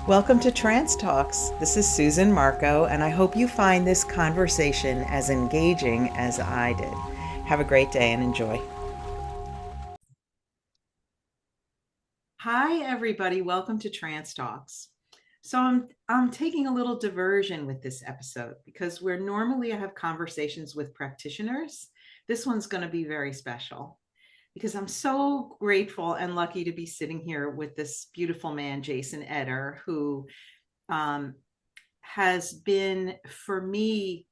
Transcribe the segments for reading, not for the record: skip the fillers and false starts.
Welcome to Trance Talks. This is Susan Marco, and I hope you find this conversation as engaging as I did. Have a great day and enjoy. Hi, everybody. Welcome to Trance Talks. So I'm taking a little diversion with this episode because where normally I have conversations with practitioners, this one's going to be very special because I'm so grateful and lucky to be sitting here with this beautiful man, Jason Etter, who um, has been for me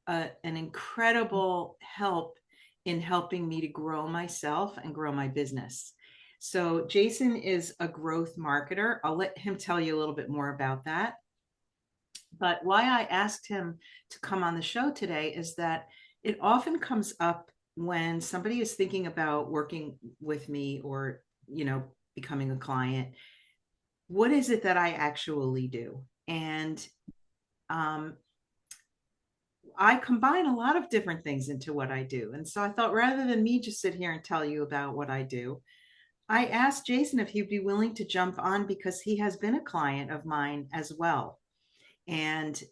an incredible help in helping me to grow myself and grow my business. So Jason is a growth marketer. I'll let him tell you a little bit more about that. But why I asked him to come on the show today is that it often comes up when somebody is thinking about working with me or, becoming a client. What is it that I actually do? And um, I combine a lot of different things into what I do. And so I thought rather than me just sit here and tell you about what I do, I asked Jason if he'd be willing to jump on because he has been a client of mine as well. And,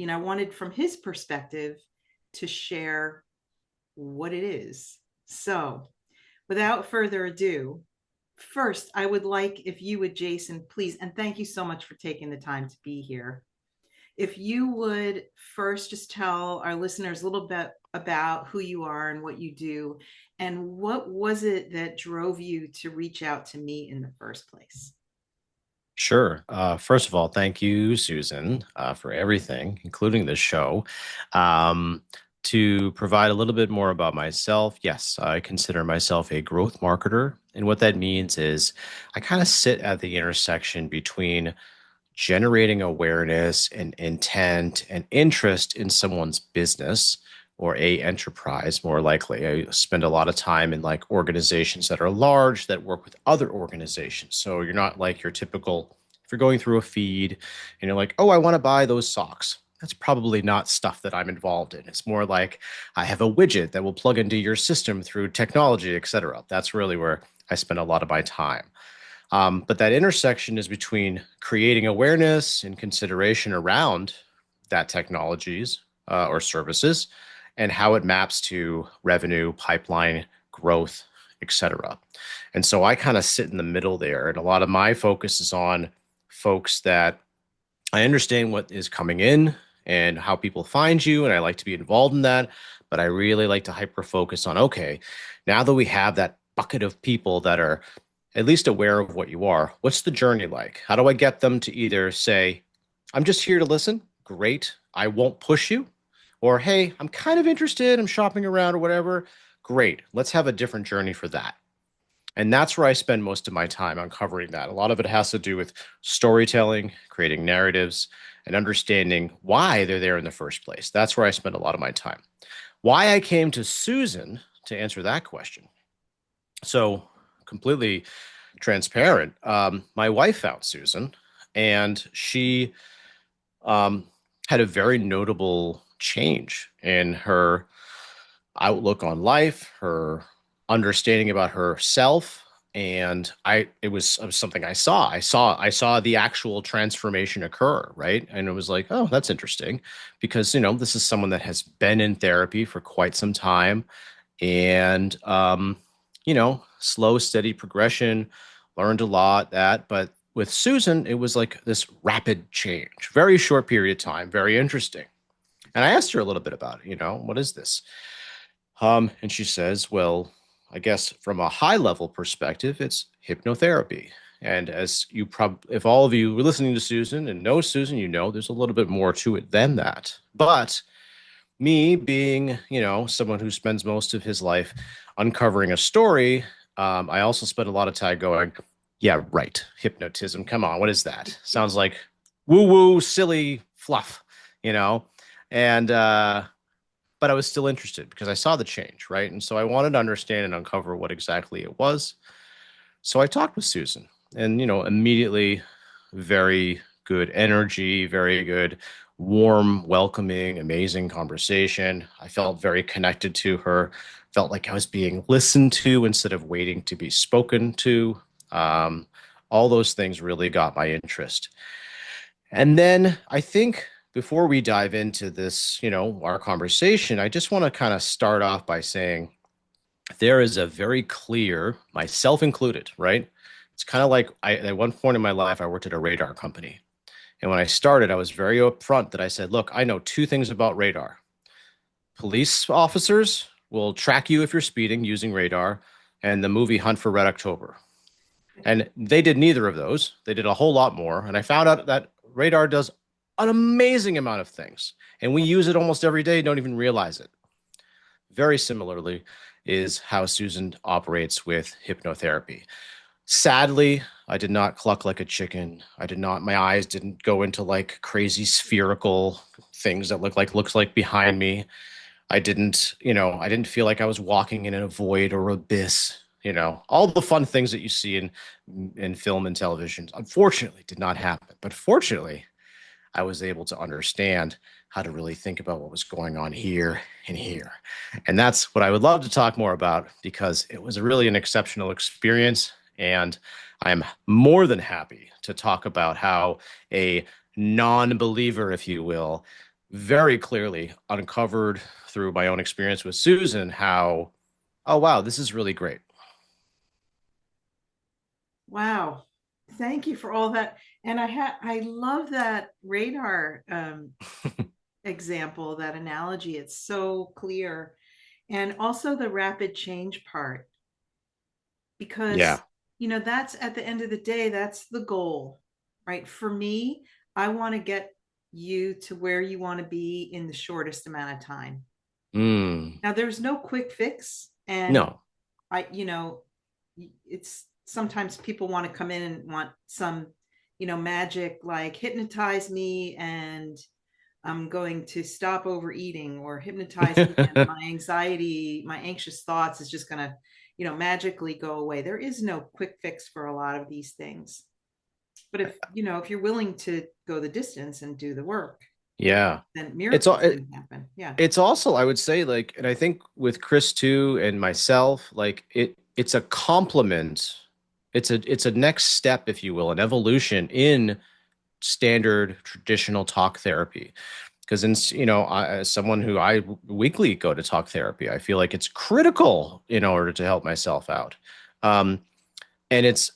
I wanted from his perspective to share what it is. So without further ado, first, I would like if you would, Jason, please, and thank you so much for taking the time to be here. If you would first just tell our listeners a little bit about who you are and what you do, and what was it that drove you to reach out to me in the first place? Sure. First of all, thank you, Susan, for everything, including this show. Um, to provide a little bit more about myself, yes, I consider myself a growth marketer. And what that means is I kind of sit at the intersection between generating awareness and intent and interest in someone's business or a enterprise. More likely, I spend a lot of time in like organizations that are large that work with other organizations. So you're not like your typical, if you're going through a feed and you're like, oh, I want to buy those socks, that's probably not stuff that I'm involved in. It's more like I have a widget that will plug into your system through technology, et cetera. That's really where I spend a lot of my time. But that intersection is between creating awareness and consideration around that technologies or services and how it maps to revenue, pipeline, growth, etc. And so I kind of sit in the middle there. And a lot of my focus is on folks that I understand what is coming in and how people find you. And I like to be involved in that. But I really like to hyper focus on, okay, now that we have that bucket of people that are at least aware of what you are, what's the journey like? How do I get them to either say, I'm just here to listen, great, I won't push you, or hey, I'm kind of interested, I'm shopping around or whatever, great, let's have a different journey for that. And that's where I spend most of my time uncovering that. A lot of it has to do with storytelling, creating narratives, and understanding why they're there in the first place. That's where I spend a lot of my time. Why I came to Susan to answer that question. So, completely transparent, my wife found Susan, and she um, had a very notable change in her outlook on life, her understanding about herself. And it was something I saw. I saw the actual transformation occur, right? And it was like, oh, that's interesting, because this is someone that has been in therapy for quite some time, and slow, steady progression, learned a lot that, but with Susan, it was like this rapid change, very short period of time, very interesting. And I asked her a little bit about it, what is this? And she says, well, I guess from a high level perspective, it's hypnotherapy. And as you if all of you were listening to Susan and know Susan, there's a little bit more to it than that. But me being, someone who spends most of his life uncovering a story, I also spend a lot of time going, yeah, right, hypnotism. Come on, what is that? Sounds like woo woo, silly fluff, you know? And, but I was still interested because I saw the change, right? And so I wanted to understand and uncover what exactly it was. So I talked with Susan, and, immediately very good energy, very good, warm, welcoming, amazing conversation. I felt very connected to her, felt like I was being listened to instead of waiting to be spoken to. Um, all those things really got my interest. And then I think before we dive into this, our conversation, I just want to kind of start off by saying there is a very clear, myself included, right? It's kind of like at one point in my life, I worked at a radar company. And when I started, I was very upfront that I said, look, I know two things about radar. Police officers will track you if you're speeding using radar, and the movie Hunt for Red October. And they did neither of those. They did a whole lot more. And I found out that radar does an amazing amount of things. And we use it almost every day, don't even realize it. Very similarly is how Susan operates with hypnotherapy. Sadly, I did not cluck like a chicken. My eyes didn't go into like crazy spherical things that looks like behind me. I didn't feel like I was walking in a void or abyss. All the fun things that you see in film and television, unfortunately, did not happen. But fortunately, I was able to understand how to really think about what was going on here and here. And that's what I would love to talk more about because it was really an exceptional experience. And I am more than happy to talk about how a non believer, if you will, very clearly uncovered through my own experience with Susan how, oh, wow, this is really great. Wow. Thank you for all that. And I love that radar example, that analogy. It's so clear. And also the rapid change part, because Yeah. that's at the end of the day, that's the goal, right? For me, I want to get you to where you want to be in the shortest amount of time. Mm, Now, there's no quick fix. And no. it's sometimes people want to come in and want some, magic, like hypnotize me and I'm going to stop overeating, or hypnotize me and my anxiety, my anxious thoughts is just going to, magically go away. There is no quick fix for a lot of these things. But if you're willing to go the distance and do the work, Yeah. then It's all miracles it, can happen. Yeah. it's also, I would say, like, and I think with Chris too and myself, like it's a complement. It's a next step, if you will, an evolution in standard traditional talk therapy. Because as someone who I weekly go to talk therapy, I feel like it's critical in order to help myself out. Um, and it's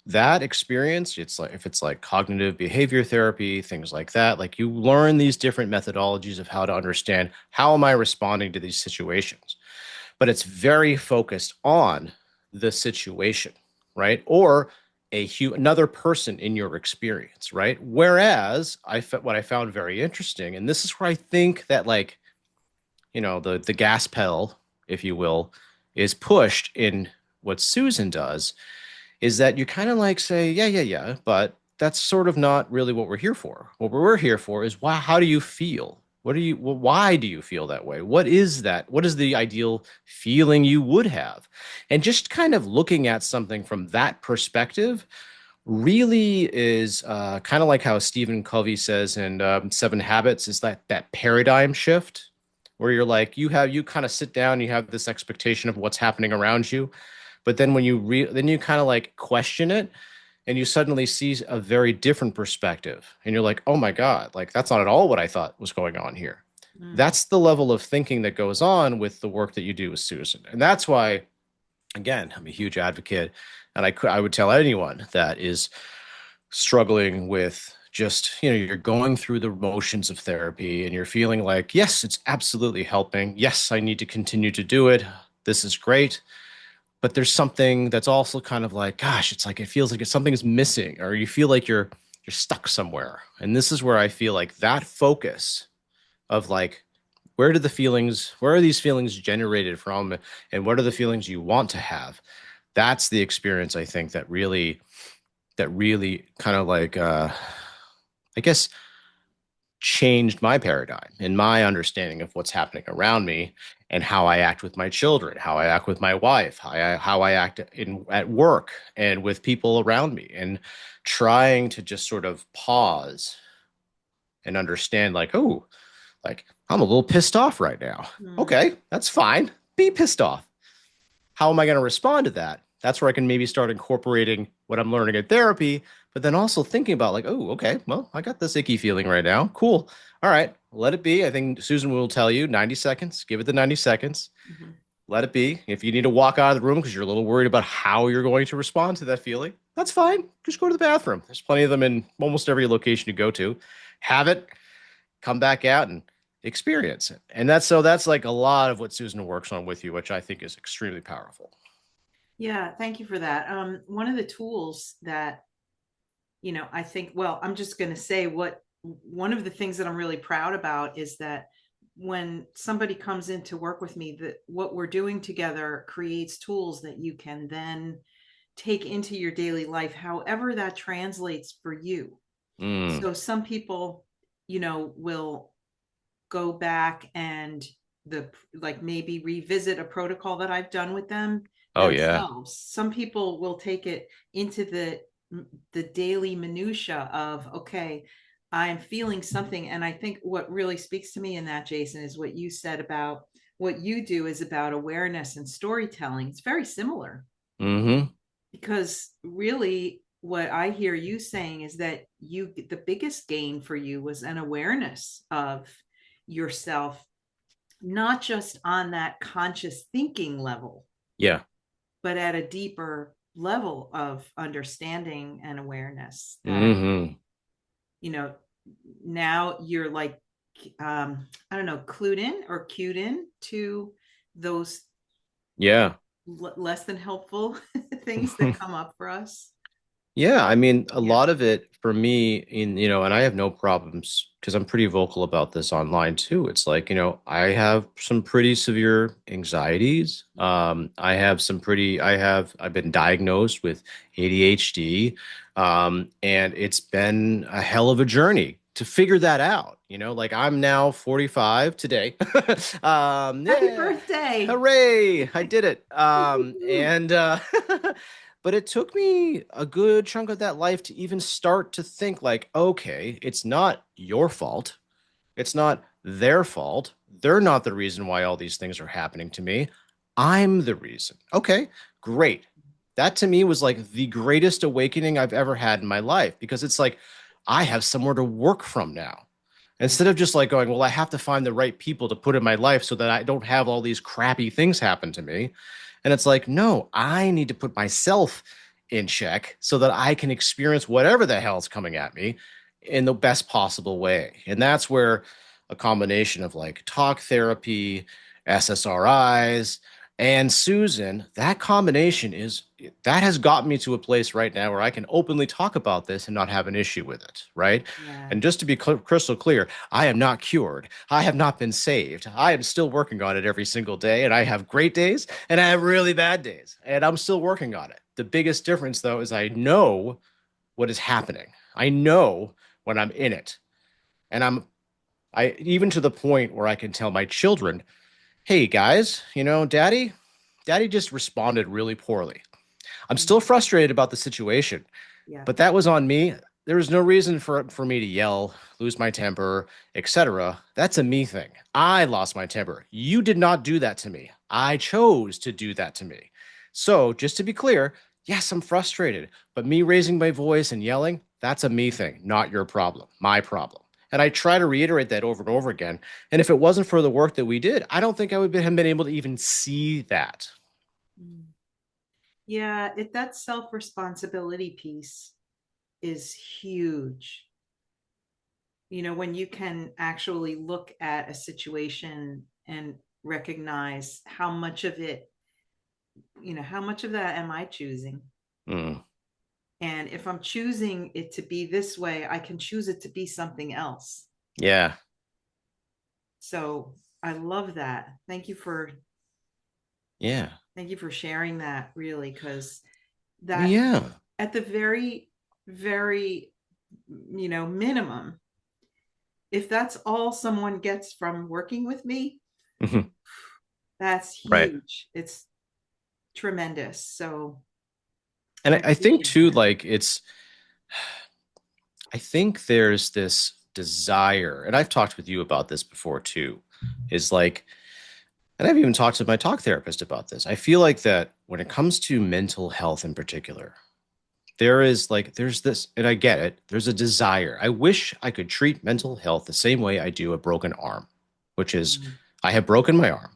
that experience. It's like if it's like cognitive behavior therapy, things like that, like you learn these different methodologies of how to understand how am I responding to these situations, but it's very focused on the situation, right? Or another person in your experience, right? Whereas what I found very interesting, and this is where I think that like the gas pedal, if you will, is pushed in what Susan does, is that you kind of like say, yeah, yeah, yeah, but that's sort of not really what we're here for. What we're here for is why, how do you feel? Why do you feel that way? What is that? What is the ideal feeling you would have? And just kind of looking at something from that perspective really is kind of like how Stephen Covey says in Seven Habits is that paradigm shift where you're like, you kind of sit down, you have this expectation of what's happening around you, but then then you kind of like question it and you suddenly see a very different perspective and you're like, oh my God, like that's not at all what I thought was going on here. Mm. That's the level of thinking that goes on with the work that you do with Susan. And that's why, again, I'm a huge advocate. And I would tell anyone that is struggling with just, you're going through the motions of therapy and you're feeling like, yes, it's absolutely helping. Yes, I need to continue to do it. This is great, but there's something that's also kind of like, gosh, it's like it feels like something is missing, or you feel like you're stuck somewhere. And this is where I feel like that focus of like, where are these feelings generated from, and what are the feelings you want to have? That's the experience I think that really kind of like I guess changed my paradigm and my understanding of what's happening around me and how I act with my children, how I act with my wife, how I act at work and with people around me, and trying to just sort of pause and understand like, oh, like I'm a little pissed off right now. Mm. Okay, that's fine. Be pissed off. How am I going to respond to that? That's where I can maybe start incorporating what I'm learning in therapy, but then also thinking about like, oh, okay, well, I got this icky feeling right now. Cool. All right, let it be. I think Susan will tell you 90 seconds. Give it the 90 seconds. Mhm. Let it be. If you need to walk out of the room because you're a little worried about how you're going to respond to that feeling, that's fine. Just go to the bathroom. There's plenty of them in almost every location you go to. Have it, come back out and experience it. And that's like a lot of what Susan works on with you, which I think is extremely powerful. Yeah, thank you for that. One of the tools that, I think, well, I'm just going to say what one of the things that I'm really proud about is that when somebody comes in to work with me, that what we're doing together creates tools that you can then take into your daily life, however that translates for you. Mm. So some people, will go back and the like maybe revisit a protocol that I've done with them Oh yeah. themselves. Some people will take it into the daily minutia of, okay, I'm feeling something. And I think what really speaks to me in that, Jason, is what you said about what you do is about awareness and storytelling. It's very similar Mm-hmm. because really what I hear you saying is that the biggest gain for you was an awareness of yourself, not just on that conscious thinking level, Yeah. but at a deeper level of understanding and awareness that, Mm-hmm. you know, now you're like, I don't know, clued in or cued in to those Yeah. less than helpful things that come up for us. Yeah, I mean, a Yeah. lot of it for me and I have no problems because I'm pretty vocal about this online too. It's like, I have some pretty severe anxieties. I've been diagnosed with ADHD. And it's been a hell of a journey to figure that out. Like I'm now 45 today. Happy Yeah, birthday. hooray, I did it. And But it took me a good chunk of that life to even start to think like, okay, it's not your fault. It's not their fault. They're not the reason why all these things are happening to me. I'm the reason. Okay, great. That to me was like the greatest awakening I've ever had in my life because it's like I have somewhere to work from now. Yeah. Instead of just like going, well, I have to find the right people to put in my life so that I don't have all these crappy things happen to me. And it's like, no, I need to put myself in check so that I can experience whatever the hell's coming at me in the best possible way. And that's where a combination of like talk therapy, SSRIs, and Susan, that combination that has gotten me to a place right now where I can openly talk about this and not have an issue with it, right? Yeah. And just to be crystal clear, I am not cured. I have not been saved. I am still working on it every single day, and I have great days and I have really bad days, and I'm still working on it. The biggest difference, though, is I know what is happening. I know when I'm in it, and I even to the point where I can tell my children, "Hey guys, daddy just responded really poorly. I'm still Mhm. frustrated about the situation, Yeah. but that was on me. There was no reason for me to yell, lose my temper, etc. That's a me thing. I lost my temper. You did not do that to me. I chose to do that to me. So, just to be clear, yes, I'm frustrated, but me raising my voice and yelling, that's a me thing, not your problem, my problem." And I try to reiterate that over and over again. And if it wasn't for the work that we did, I don't think I would have been able to even see that. Mm. Yeah, that self-responsibility piece is huge. When you can actually look at a situation and recognize how much of that am I choosing? Mm, And if I'm choosing it to be this way, I can choose it to be something else. yeah. So I love that. Yeah. Thank you for sharing that, really, because that Yeah. at the very, very, minimum, if that's all someone gets from working with me, that's Right. huge. It's tremendous. So And I I think appreciate too, that. like I think there's this desire, and I've talked with you about this before too, is like, and I've even talked to my talk therapist about this. I feel like that when it comes to mental health in particular, there is like, there's this, and I get it. There's a desire. I wish I could treat mental health the same way I do a broken arm, which is Mm. I have broken my arm.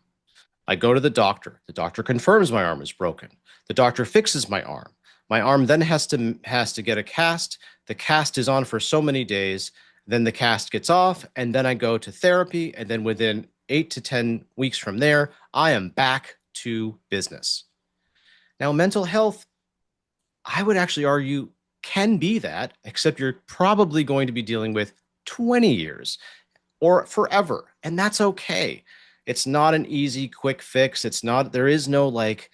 I go to the doctor. The doctor confirms my arm is broken. The doctor fixes my arm. My arm then has to get a cast. The cast is on for so many days. Then the cast gets off, and then I go to therapy. And then within 8 to 10 weeks from there, I am back to business. Now, mental health, I would actually argue, can be that, except you're probably going to be dealing with 20 years or forever. And that's okay. It's not an easy, quick fix. It's not, there is no like,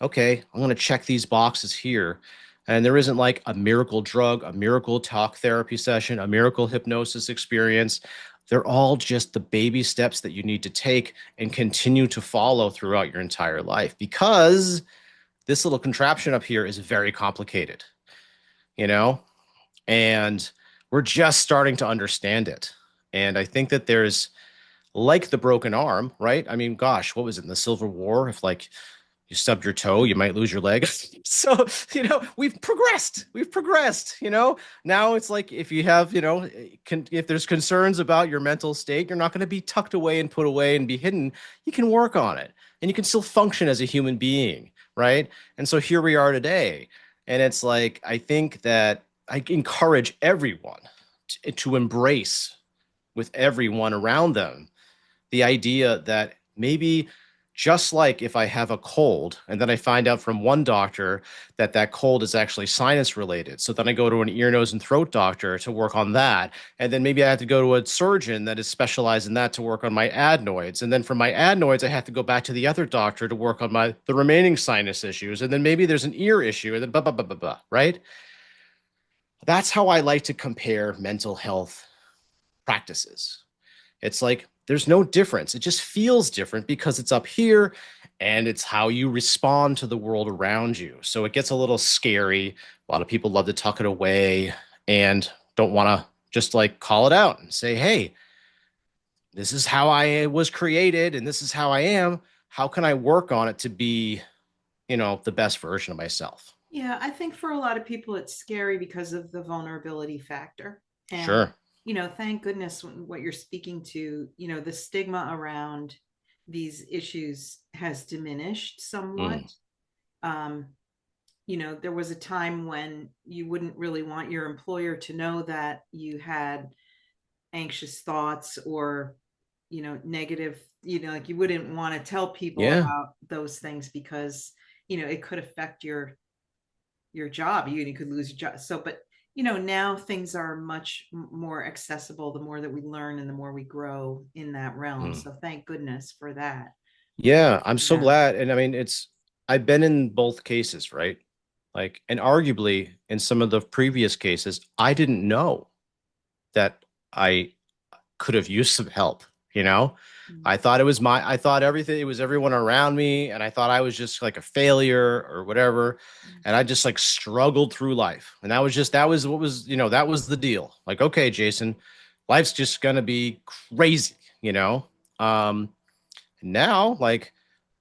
okay, I'm going to check these boxes here. And there isn't like a miracle drug, a miracle talk therapy session, a miracle hypnosis experience. They're all just the baby steps that you need to take and continue to follow throughout your entire life because this little contraption up here is very complicated, you know? And we're just starting to understand it. And I think that there's like the broken arm, right? I mean, gosh, what was it in the Civil War? If like you stubbed your toe, you might lose your leg. So, we've progressed. We've progressed, Now it's like if you have, if there's concerns about your mental state, you're not going to be tucked away and put away and be hidden. You can work on it and you can still function as a human being, right? And so here we are today. And it's like, I think that I encourage everyone to embrace with everyone around them the idea that maybe just like if I have a cold and then I find out from one doctor that that cold is actually sinus related. So then I go to an ear, nose, and throat doctor to work on that. And then maybe I have to go to a surgeon that is specialized in that to work on my adenoids. And then from my adenoids, I have to go back to the other doctor to work on the remaining sinus issues. And then maybe there's an ear issue and then blah, blah, blah, blah, blah, right? That's how I like to compare mental health practices. It's like there's no difference. It just feels different because it's up here and it's how you respond to the world around you. So it gets a little scary. A lot of people love to tuck it away and don't want to just like call it out and say, hey, this is how I was created and this is how I am. How can I work on it to be, the best version of myself? Yeah, I think for a lot of people it's scary because of the vulnerability factor. And, Sure. thank goodness what you're speaking to, the stigma around these issues has diminished somewhat. Mm. Um, there was a time when you wouldn't really want your employer to know that you had anxious thoughts or, negative, like you wouldn't want to tell people Yeah. about those things because, it could affect your job. You could lose your job. So, but now things are much more accessible the more that we learn and the more we grow in that realm. Mm. So thank goodness for that. Yeah, I'm so Yeah. glad. And I mean, I've been in both cases, right? Like, and arguably in some of the previous cases, I didn't know that I could have used some help, you know? Mm. I thought everything, it was everyone around me, and I thought I was just like a failure or whatever. And I just like struggled through life. And that was what was, that was the deal. Like, okay, Jason, life's just gonna be crazy, you know? Um, Now, like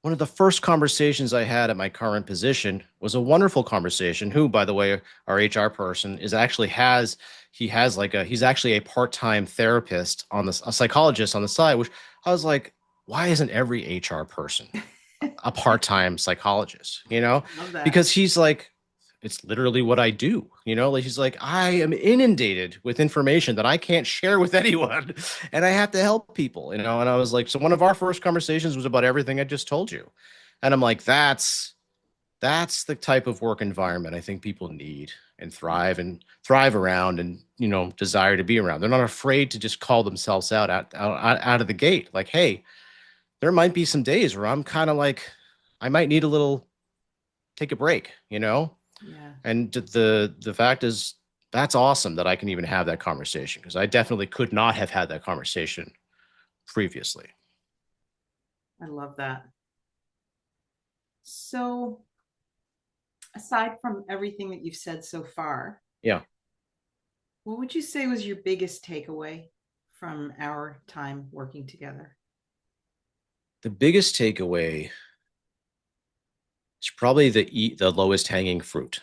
one of the first conversations I had at my current position was a wonderful conversation. Who, by the way, our HR person he's actually a part-time therapist a psychologist on the side, which I was like, why isn't every HR person a part-time psychologist, Love that. because he's like, it's literally what I do, like he's like, I am inundated with information that I can't share with anyone and I have to help people, and I was like, so one of our first conversations was about everything I just told you. And I'm like, that's the type of work environment I think people need and Yeah. thrive around and, desire to be around. They're not afraid to just call themselves out of the gate. Like, hey, there might be some days where I'm kind of like, I might need a little take a break, Yeah. And the fact is, that's awesome that I can even have that conversation because I definitely could not have had that conversation previously. I love that. So, aside from everything that you've said so far, Yeah. what would you say was your biggest takeaway from our time working together? The biggest takeaway is probably the lowest hanging fruit.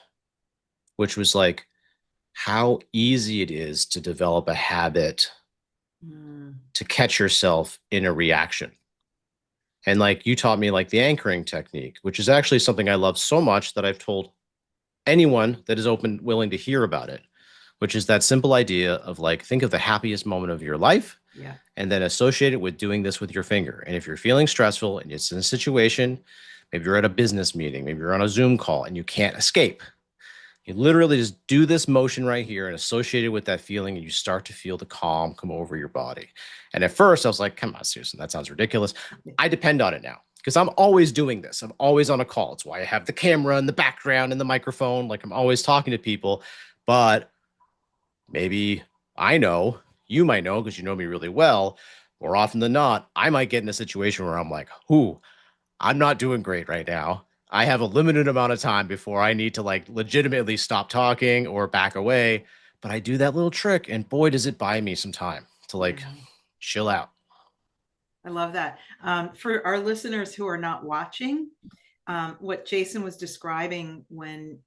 which was like how easy it is to develop a habit Mm, to catch yourself in a reaction. And like you taught me like the anchoring technique, which is actually something I love so much that I've told anyone that is open, willing to hear about it, which is that simple idea of like, think of the happiest moment of your life yeah. and then associate it with doing this with your finger. And if you're feeling stressful and it's in a situation, maybe you're at a business meeting, maybe you're on a Zoom call and you can't escape, you literally just do this motion right here and associate it with that feeling, and you start to feel the calm come over your body. And at first, I was like, come on, Susan, that sounds ridiculous. I depend on it now because I'm always doing this. I'm always on a call. It's why I have the camera and the background and the microphone. Like I'm always talking to people. But maybe I know, you might know because you know me really well. More often than not, I might get in a situation where I'm like, "Ooh, I'm not doing great right now. I have a limited amount of time before I need to like legitimately stop talking or back away." But I do that little trick, and boy, does it buy me some time to like Yeah. chill out. I love that. For our listeners who are not watching, what Jason was describing when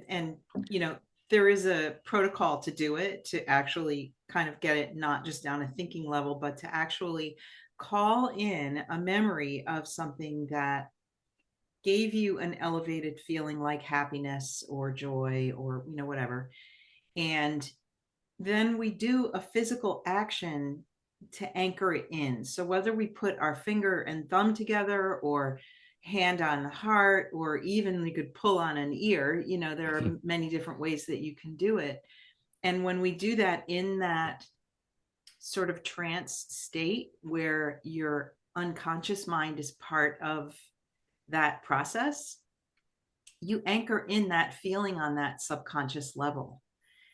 and you know, there is a protocol to do it, to actually kind of get it not just down a thinking level, but to actually call in a memory of something that gave you an elevated feeling like happiness or joy or, whatever. And then we do a physical action to anchor it in. So whether we put our finger and thumb together or hand on the heart, or even we could pull on an ear, there are many different ways that you can do it. And when we do that in that sort of trance state where your unconscious mind is part of that process, you anchor in that feeling on that subconscious level.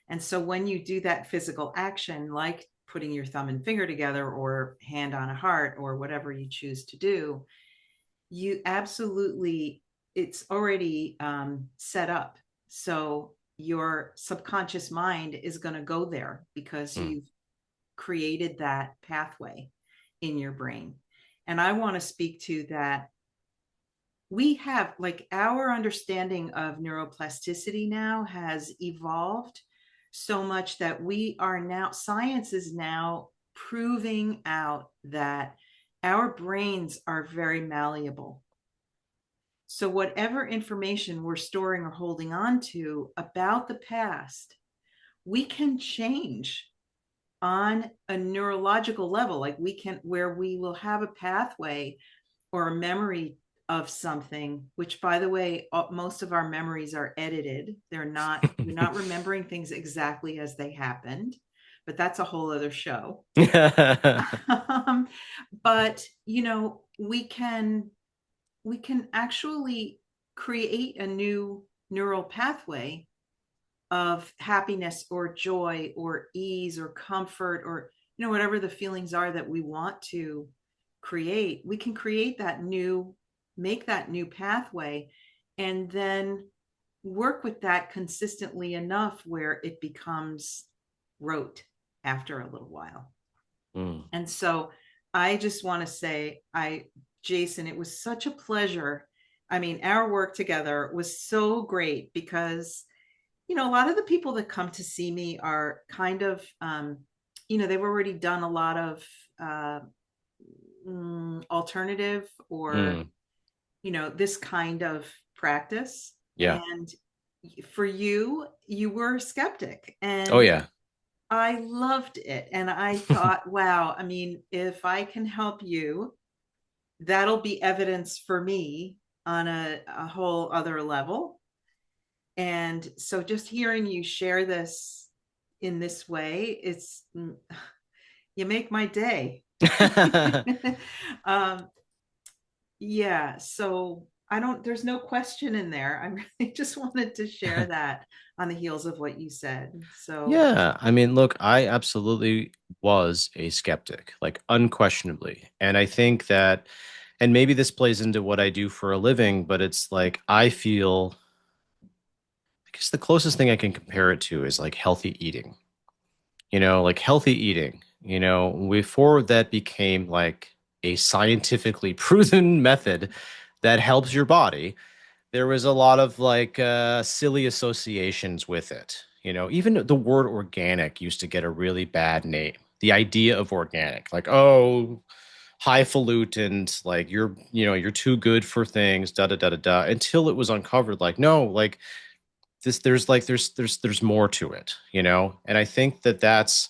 And so when you do that physical action, like putting your thumb and finger together or hand on a heart or whatever you choose to do, you absolutely, it's already set up. So your subconscious mind is going to go there because Mm. you've created that pathway in your brain. And I want to speak to that. We have, like, our understanding of neuroplasticity now has evolved so much that we are now, science is now proving out that our brains are very malleable. So whatever information we're storing or holding on to about the past, we can change on a neurological level. Like, we can, where we will have a pathway or a memory of something, which, by the way, most of our memories are edited. We're not remembering things exactly as they happened, but that's a whole other show. um, but we can actually create a new neural pathway of happiness or joy or ease or comfort, or whatever the feelings are that we want to create. We can create that new, make that new pathway, and then work with that consistently enough where it becomes rote after a little while. Mm. And so I just want to say, Jason, it was such a pleasure. I mean, our work together was so great because a lot of the people that come to see me are kind of, they've already done a lot of alternative, or, Mm. this kind of practice. Yeah. And for you, you were a skeptic, Oh and yeah. I loved it. And I thought, wow, I mean, if I can help you, that'll be evidence for me on a whole other level. And so just hearing you share this in this way, you make my day. um, yeah, so there's no question in there. I really just wanted to share that on the heels of what you said. So, Yeah, I mean, look, I absolutely was a skeptic, like unquestionably. And I think that, and maybe this plays into what I do for a living, but it's like I feel, I guess the closest thing I can compare it to is like healthy eating, like healthy eating, before that became like a scientifically proven method that helps your body. there was a lot of like silly associations with it. You know, even the word organic used to get a really bad name. The idea of organic, like, oh, highfalutin, like you're too good for things, da da da da da, until it was uncovered, like, no, like this, there's more to it, you know? And I think that that's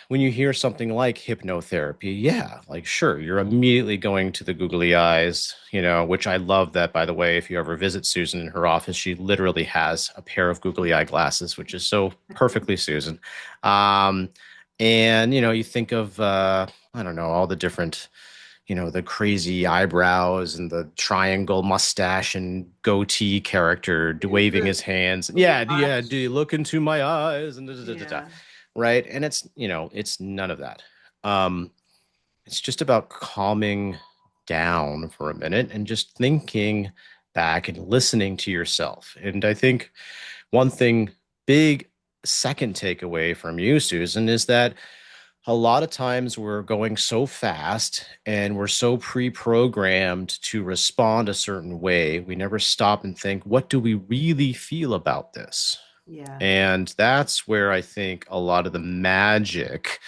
when you hear something like hypnotherapy, yeah, like sure, you're immediately going to the googly eyes, you know, which I love that, by the way, if you ever visit Susan in her office, she literally has a pair of googly eye glasses, which is so perfectly Susan. Um, and, you know, you think of, I don't know, all the different, you know, the crazy eyebrows and the triangle mustache and goatee character waving The, his hands. the Yeah, yeah, do you watch. look into my eyes? And da, da, da, da, da, Yeah. right? And it's, you know, it's none of that. Um, it's just about calming down for a minute and just thinking back and listening to yourself. And I think one thing, big second takeaway from you, Susan, is that a lot of times we're going so fast and we're so pre-programmed to respond a certain way, we never stop and think, what do we really feel about this? Yeah. And that's where I think a lot of the magic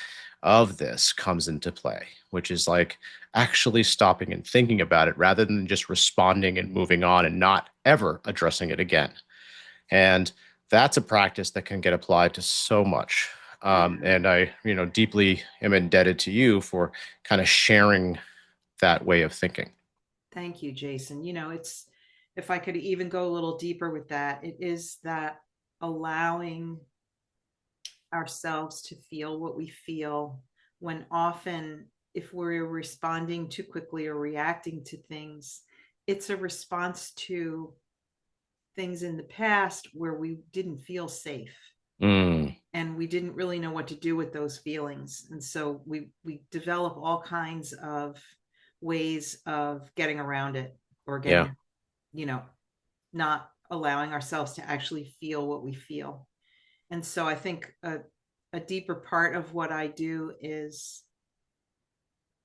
of this comes into play, which is like actually stopping and thinking about it rather than just responding and moving on and not ever addressing it again. And that's a practice that can get applied to so much. Yeah. And I, you know, deeply am indebted to you for kind of sharing that way of thinking. Thank you, Jason. It's, if I could even go a little deeper with that, it is that allowing ourselves to feel what we feel, when often, if we're responding too quickly or reacting to things, it's a response to things in the past where we didn't feel safe Mm, and we didn't really know what to do with those feelings. And so we develop all kinds of ways of getting around it, or yeah. getting, you know, not allowing ourselves to actually feel what we feel. And so I think a deeper part of what I do is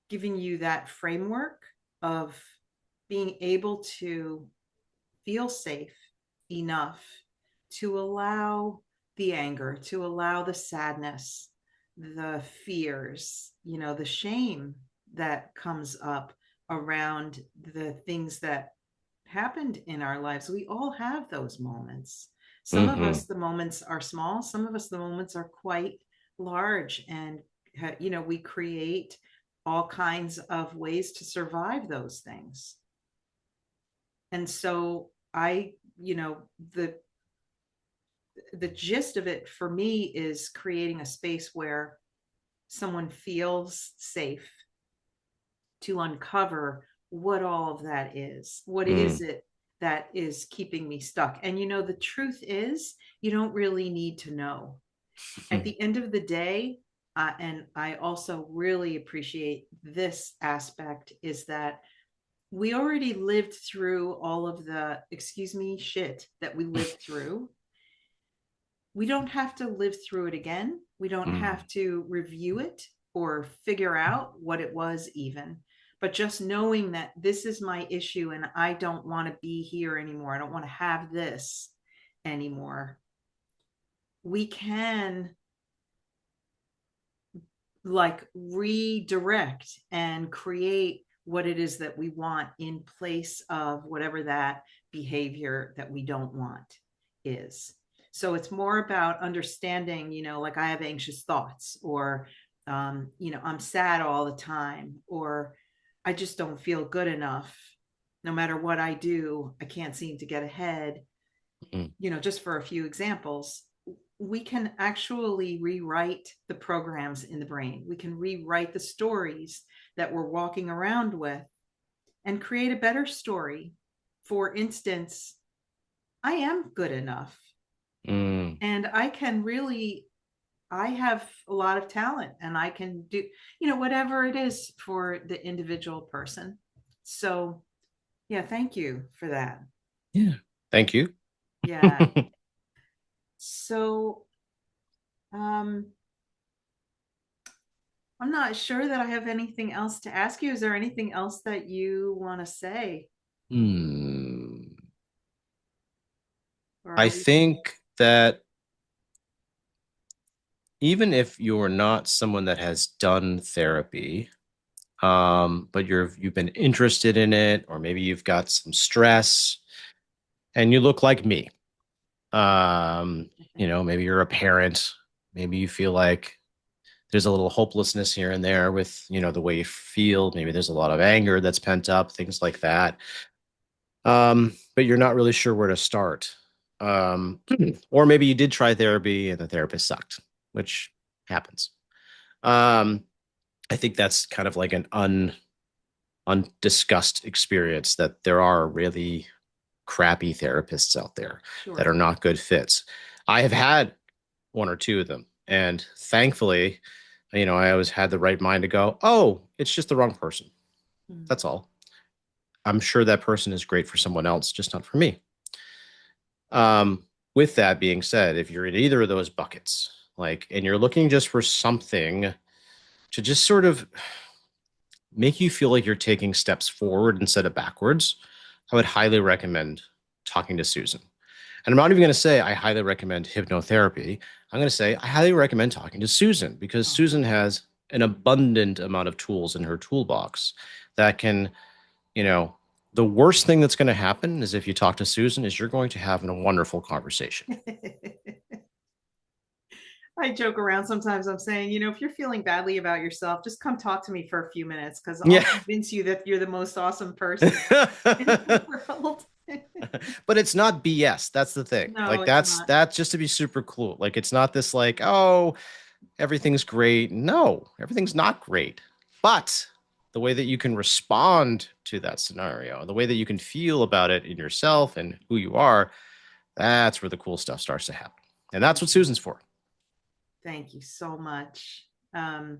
giving you that framework of being able to feel safe enough to allow the anger, to allow the sadness, the fears, the shame that comes up around the things that happened in our lives. We all have those moments. Some of Hmm. us, the moments are small, some of us, the moments are quite large. And, we create all kinds of ways to survive those things. And so the the gist of it for me is creating a space where someone feels safe to uncover what all of that is. What is Mm. it that is keeping me stuck? And the truth is, you don't really need to know. At the end of the day, and I also really appreciate this aspect, is that we already lived through all of the, excuse me, shit that we lived through. We don't have to live through it again. We don't Mm. have to review it or figure out what it was, even. But just knowing that this is my issue and I don't want to be here anymore. I don't want to have this anymore. We can like redirect and create what it is that we want in place of whatever that behavior that we don't want is. So it's more about understanding, like I have anxious thoughts, or I'm sad all the time, or I just don't feel good enough. No matter what I do, I can't seem to get ahead. Mm. Just for a few examples, we can actually rewrite the programs in the brain. We can rewrite the stories that we're walking around with and create a better story. For instance, I am good enough, Mm. and I have a lot of talent, and I can do, whatever it is for the individual person. So, yeah, thank you for that. Yeah. Thank you. Yeah. So, um, I'm not sure that I have anything else to ask you. Is there anything else that you want to say? Hmm. I are we thinking? think that even if you're not someone that has done therapy, but you've been interested in it, or maybe you've got some stress, and you look like me. Maybe you're a parent, maybe you feel like there's a little hopelessness here and there with, the way you feel. Maybe there's a lot of anger that's pent up, things like that. But you're not really sure where to start. Or maybe you did try therapy and the therapist sucked, which happens. Um, I think that's kind of like an undiscussed experience that there are really crappy therapists out there that are Sure. not good fits. I have had one or two of them, and thankfully, I always had the right mind to go, oh, it's just the wrong person. Mm. That's all. I'm sure that person is great for someone else, just not for me. With that being said, if you're in either of those buckets, and you're looking just for something to just sort of make you feel like you're taking steps forward instead of backwards, I would highly recommend talking to Susan. And I'm not even going to say I highly recommend hypnotherapy. I'm going to say I highly recommend talking to Susan because Oh, Susan has an abundant amount of tools in her toolbox that can, you know, the worst thing that's going to happen is if you talk to Susan is you're going to have a wonderful conversation. I joke around sometimes. I'm saying, if you're feeling badly about yourself, just come talk to me for a few minutes because I'll Yeah. convince you that you're the most awesome person in the world. But it's not BS. That's the thing. No, Like it's that's not. that's just to be super cool. Like it's not this like, oh, everything's great. No, everything's not great. But the way that you can respond to that scenario, the way that you can feel about it in yourself and who you are, that's where the cool stuff starts to happen. And that's what Susan's for. Thank you so much. Um,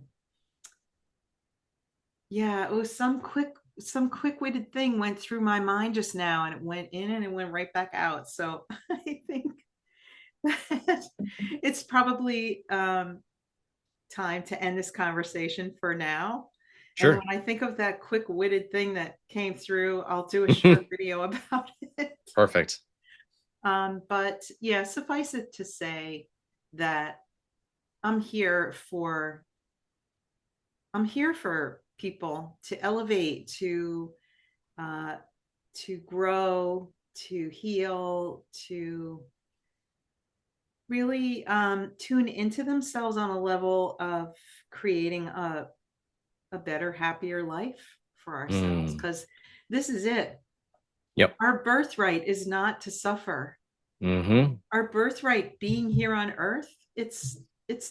yeah, it was some quick-witted thing went through my mind just now and it went in and it went right back out. So I think that it's probably time to end this conversation for now. And Sure. when I think of that quick-witted thing that came through, I'll do a short video about it. Perfect. But yeah, suffice it to say that I'm here for I'm here for people to elevate, uh, to grow, to heal, to really tune into themselves on a level of creating a better, happier life for ourselves. Mm. Because this is it. Yep. Our birthright is not to suffer. Mm-hmm. Our birthright being here on earth, it's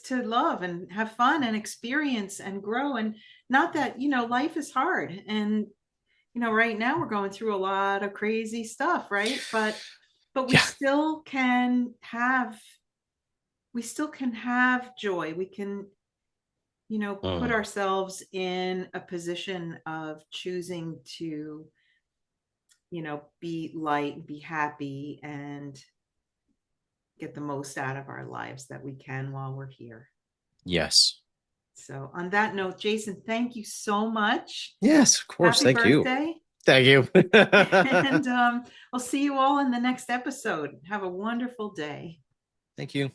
to love and have fun and experience and grow. And not that, life is hard. And, right now we're going through a lot of crazy stuff, right? But Yeah. we still can have joy. We can, put Mm. ourselves in a position of choosing to, be light, be happy, and get the most out of our lives that we can while we're here. Yes. So, on that note, Jason, thank you so much. Yes, of course. Happy Thank you. birthday. Thank you. And I'll see you all in the next episode. Have a wonderful day. Thank you.